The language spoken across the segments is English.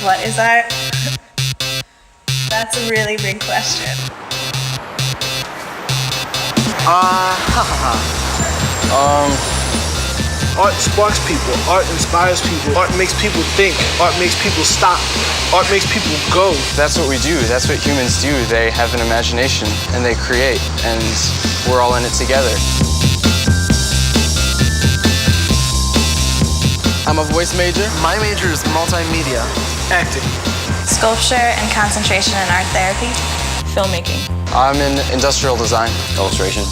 What is art? That's a really big question. Art sparks people, art inspires people, art makes people think, art makes people stop, art makes people go. That's what we do, that's what humans do. They have an imagination and they create, and we're all in it together. I'm a voice major. My major is multimedia. Acting. Sculpture and concentration in art therapy. Filmmaking. I'm in industrial design. Illustration.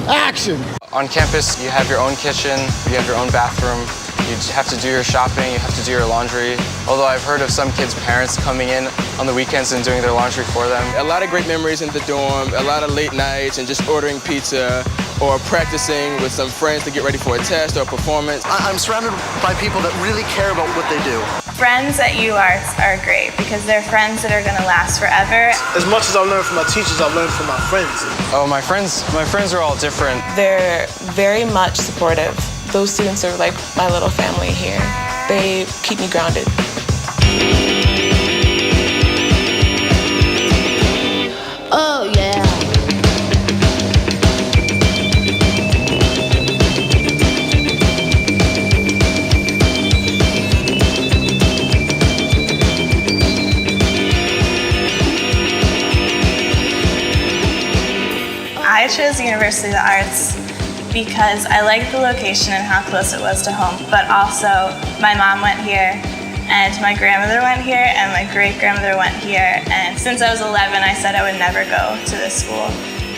Action! On campus, you have your own kitchen, you have your own bathroom, you have to do your shopping, you have to do your laundry. Although I've heard of some kids' parents coming in on the weekends and doing their laundry for them. A lot of great memories in the dorm, a lot of late nights and just ordering pizza or practicing with some friends to get ready for a test or a performance. I'm surrounded by people that really care about what they do. Friends at UArts are great because they're friends that are going to last forever. As much as I've learned from my teachers, I've learned from my friends. Oh, my friends are all different. They're very much supportive. Those students are like my little family here. They keep me grounded. Oh, yeah. I chose University of the Arts because I liked the location and how close it was to home, but also my mom went here and my grandmother went here and my great-grandmother went here, and since I was 11 I said I would never go to this school,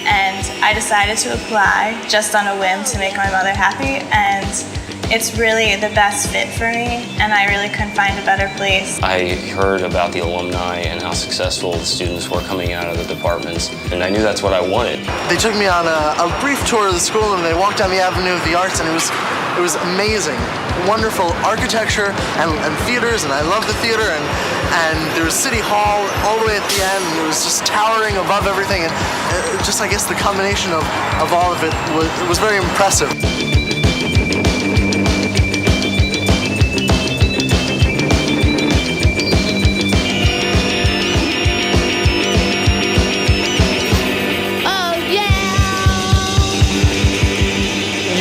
and I decided to apply just on a whim to make my mother happy, and it's really the best fit for me, and I really couldn't find a better place. I heard about the alumni and how successful the students were coming out of the departments, and I knew that's what I wanted. They took me on a brief tour of the school, and they walked down the Avenue of the Arts, and it was amazing. Wonderful architecture and theaters, and I love the theater, and there was City Hall all the way at the end, and it was just towering above everything, and just, I guess, the combination of all of it was very impressive.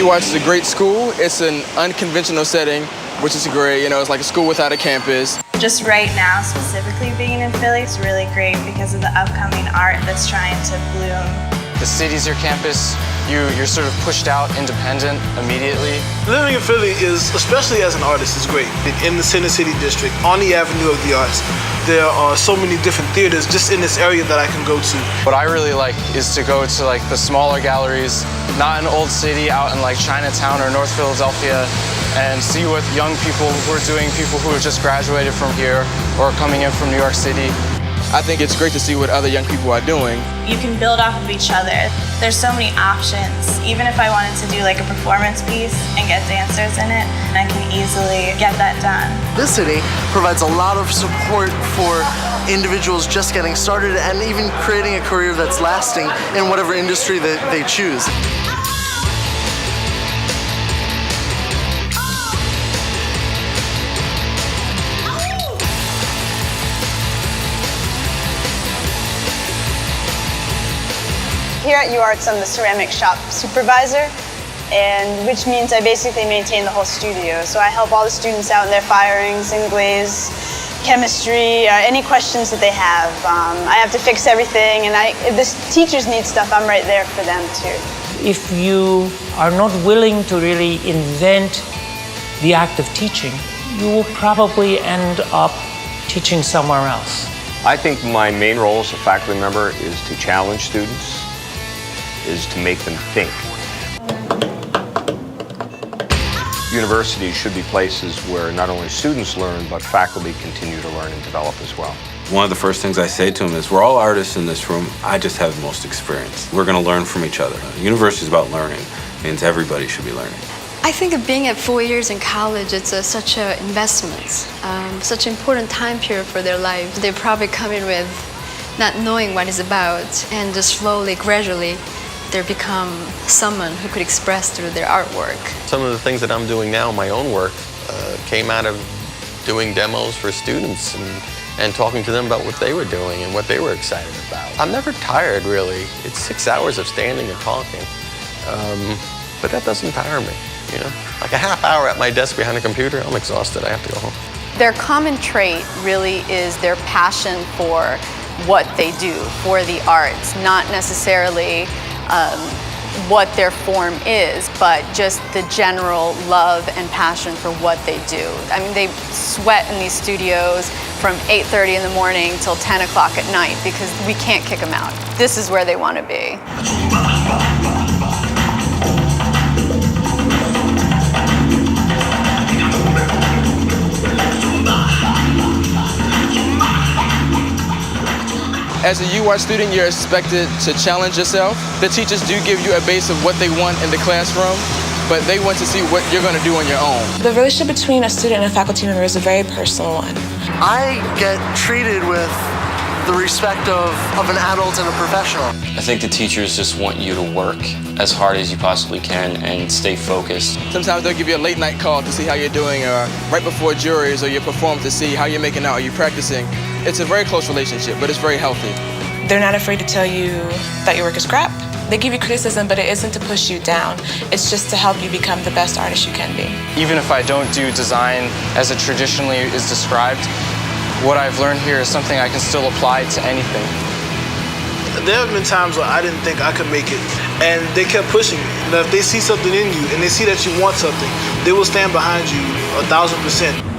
UArts is a great school. It's an unconventional setting, which is great. You know, it's like a school without a campus. Just right now, specifically being in Philly is really great because of the upcoming art that's trying to bloom. The city's your campus. You're sort of pushed out independent immediately. Living in Philly is, especially as an artist, is great. In the Center City District, on the Avenue of the Arts, there are so many different theaters just in this area that I can go to. What I really like is to go to like the smaller galleries, not in Old City, out in like Chinatown or North Philadelphia, and see what young people who are doing, people who have just graduated from here or coming in from New York City. I think it's great to see what other young people are doing. You can build off of each other. There's so many options. Even if I wanted to do like a performance piece and get dancers in it, I can easily get that done. This city provides a lot of support for individuals just getting started and even creating a career that's lasting in whatever industry that they choose. Here at UArts, I'm the ceramic shop supervisor, and which means I basically maintain the whole studio. So I help all the students out in their firings and glaze, chemistry, any questions that they have. I have to fix everything, and if the teachers need stuff, I'm right there for them too. If you are not willing to really invent the act of teaching, you will probably end up teaching somewhere else. I think my main role as a faculty member is to challenge students, is to make them think. Universities should be places where not only students learn, but faculty continue to learn and develop as well. One of the first things I say to them is, we're all artists in this room. I just have the most experience. We're going to learn from each other. University is about learning. It means everybody should be learning. I think of being at 4 years in college, it's such an investment, such an important time period for their lives. They probably come in with not knowing what it's about, and just slowly, gradually, they become someone who could express through their artwork. Some of the things that I'm doing now in my own work came out of doing demos for students and talking to them about what they were doing and what they were excited about. I'm never tired, really. It's 6 hours of standing and talking, but that doesn't tire me, you know? Like a half hour at my desk behind a computer, I'm exhausted, I have to go home. Their common trait really is their passion for what they do, for the arts, not necessarily what their form is, but just the general love and passion for what they do. I mean, they sweat in these studios from 8:30 in the morning till 10 o'clock at night because we can't kick them out. This is where they want to be. As a UArts student, you're expected to challenge yourself. The teachers do give you a base of what they want in the classroom, but they want to see what you're going to do on your own. The relationship between a student and a faculty member is a very personal one. I get treated with the respect of an adult and a professional. I think the teachers just want you to work as hard as you possibly can and stay focused. Sometimes they'll give you a late night call to see how you're doing, or right before juries or your performance to see how you're making out, are you practicing. It's a very close relationship, but it's very healthy. They're not afraid to tell you that your work is crap. They give you criticism, but it isn't to push you down. It's just to help you become the best artist you can be. Even if I don't do design as it traditionally is described, what I've learned here is something I can still apply to anything. There have been times where I didn't think I could make it, and they kept pushing me. Now, if they see something in you and they see that you want something, they will stand behind you 1,000%.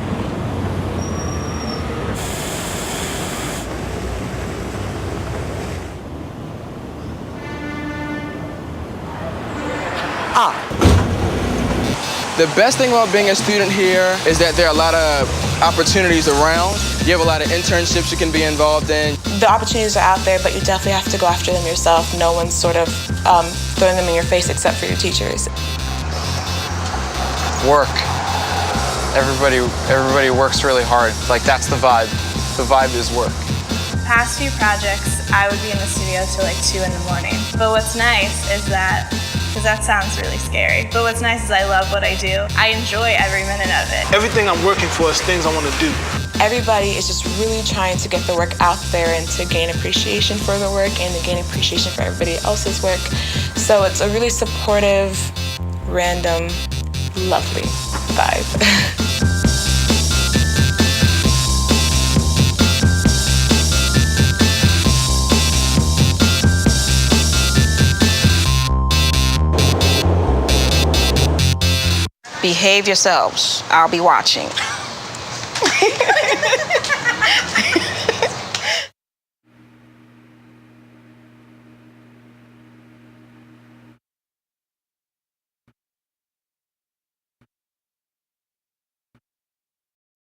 The best thing about being a student here is that there are a lot of opportunities around. You have a lot of internships you can be involved in. The opportunities are out there, but you definitely have to go after them yourself. No one's sort of throwing them in your face except for your teachers. Work. Everybody works really hard. Like, that's the vibe. The vibe is work. Past few projects, I would be in the studio till like 2 in the morning. But what's nice is that, because that sounds really scary, but what's nice is I love what I do. I enjoy every minute of it. Everything I'm working for is things I want to do. Everybody is just really trying to get the work out there and to gain appreciation for the work and to gain appreciation for everybody else's work. So it's a really supportive, random, lovely vibe. Behave yourselves. I'll be watching.